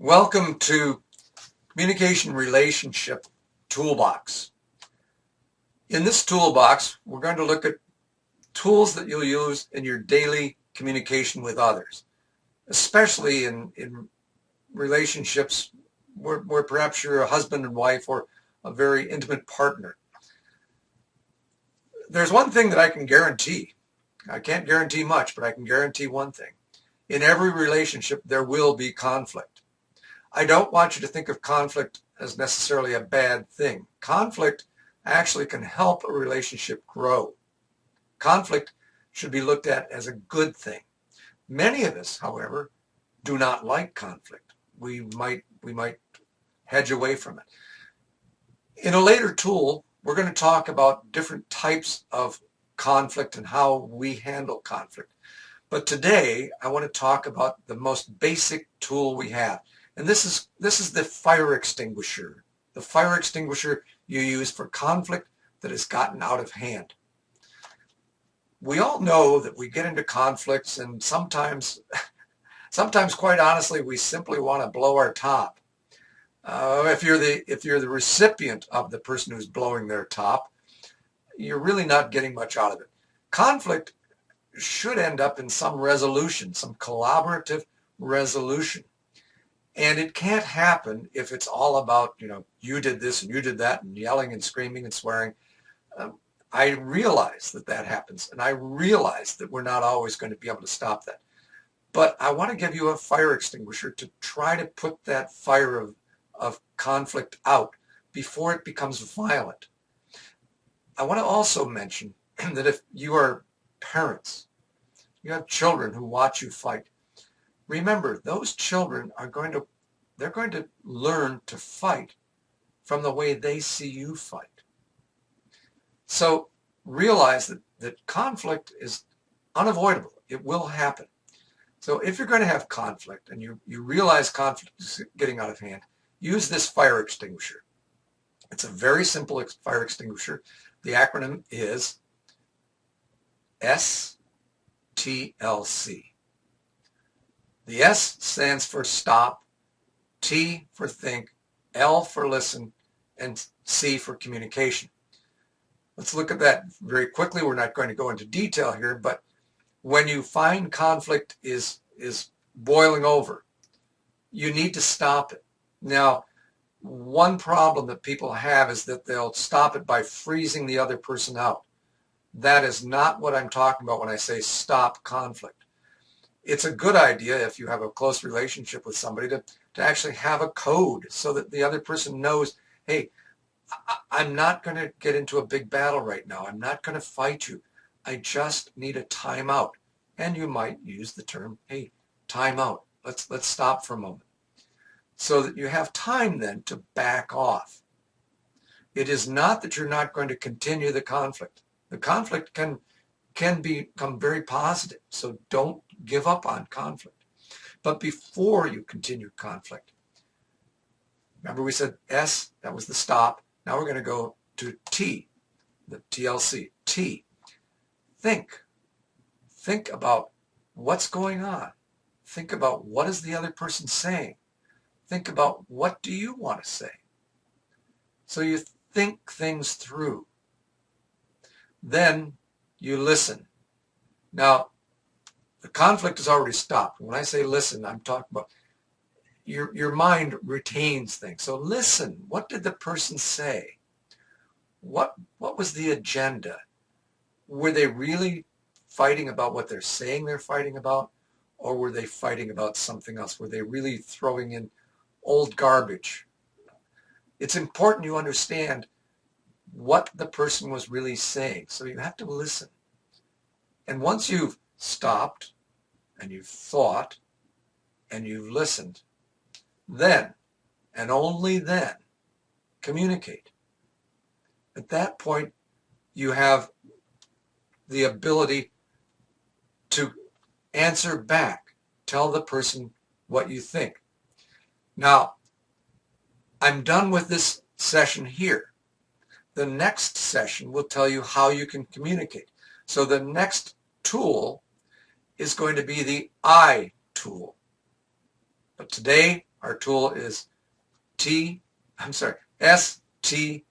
Welcome to Communication Relationship Toolbox. In this toolbox, we're going to look at tools that you'll use in your daily communication with others, especially in relationships where perhaps you're a husband and wife or a very intimate partner. There's one thing that I can guarantee. I can't guarantee much, but I can guarantee one thing. In every relationship, there will be conflict. I don't want you to think of conflict as necessarily a bad thing. Conflict actually can help a relationship grow. Conflict should be looked at as a good thing. Many of us, however, do not like conflict. We might hedge away from it. In a later tool, we're going to talk about different types of conflict and how we handle conflict. But today, I want to talk about the most basic tool we have. And this is the fire extinguisher. The fire extinguisher you use for conflict that has gotten out of hand. We all know that we get into conflicts, and sometimes quite honestly, we simply want to blow our top. If you're the recipient of the person who's blowing their top, you're really not getting much out of it. Conflict should end up in some resolution, some collaborative resolution. And it can't happen if it's all about, you did this and you did that and yelling and screaming and swearing. I realize that happens, and I realize that we're not always going to be able to stop that. But I want to give you a fire extinguisher to try to put that fire of conflict out before it becomes violent. I want to also mention that if you are parents, you have children who watch you fight, remember, those children they're going to learn to fight from the way they see you fight. So realize that conflict is unavoidable. It will happen. So if you're going to have conflict and you realize conflict is getting out of hand, use this fire extinguisher. It's a very simple fire extinguisher. The acronym is STLC. The S stands for stop, T for think, L for listen, and C for communication. Let's look at that very quickly. We're not going to go into detail here, but when you find conflict is boiling over, you need to stop it. Now, one problem that people have is that they'll stop it by freezing the other person out. That is not what I'm talking about when I say stop conflict. It's a good idea if you have a close relationship with somebody to actually have a code so that the other person knows, hey, I'm not going to get into a big battle right now. I'm not going to fight you. I just need a timeout. And you might use the term, hey, timeout. Let's stop for a moment. So that you have time then to back off. It is not that you're not going to continue the conflict. The conflict can become very positive. So don't give up on conflict. But before you continue conflict, remember we said S, that was the stop. Now we're going to go to T, the TLC. T, think. Think about what's going on. Think about what is the other person saying. Think about what do you want to say. So you think things through. Then you listen. Now, the conflict is already stopped. When I say listen, I'm talking about your mind retains things. So listen. What did the person say? What was the agenda? Were they really fighting about what they're saying they're fighting about? Or were they fighting about something else? Were they really throwing in old garbage? It's important you understand what the person was really saying. So you have to listen. And once you've stopped and you've thought and you've listened, then and only then communicate. At that point, you have the ability to answer back. Tell the person what you think. Now, I'm done with this session here. The next session will tell you how you can communicate. So the next tool is going to be the I tool. But today, Our tool is STLC.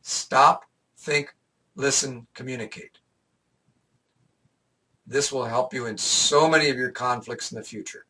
Stop, think, listen, communicate. This will help you in so many of your conflicts in the future.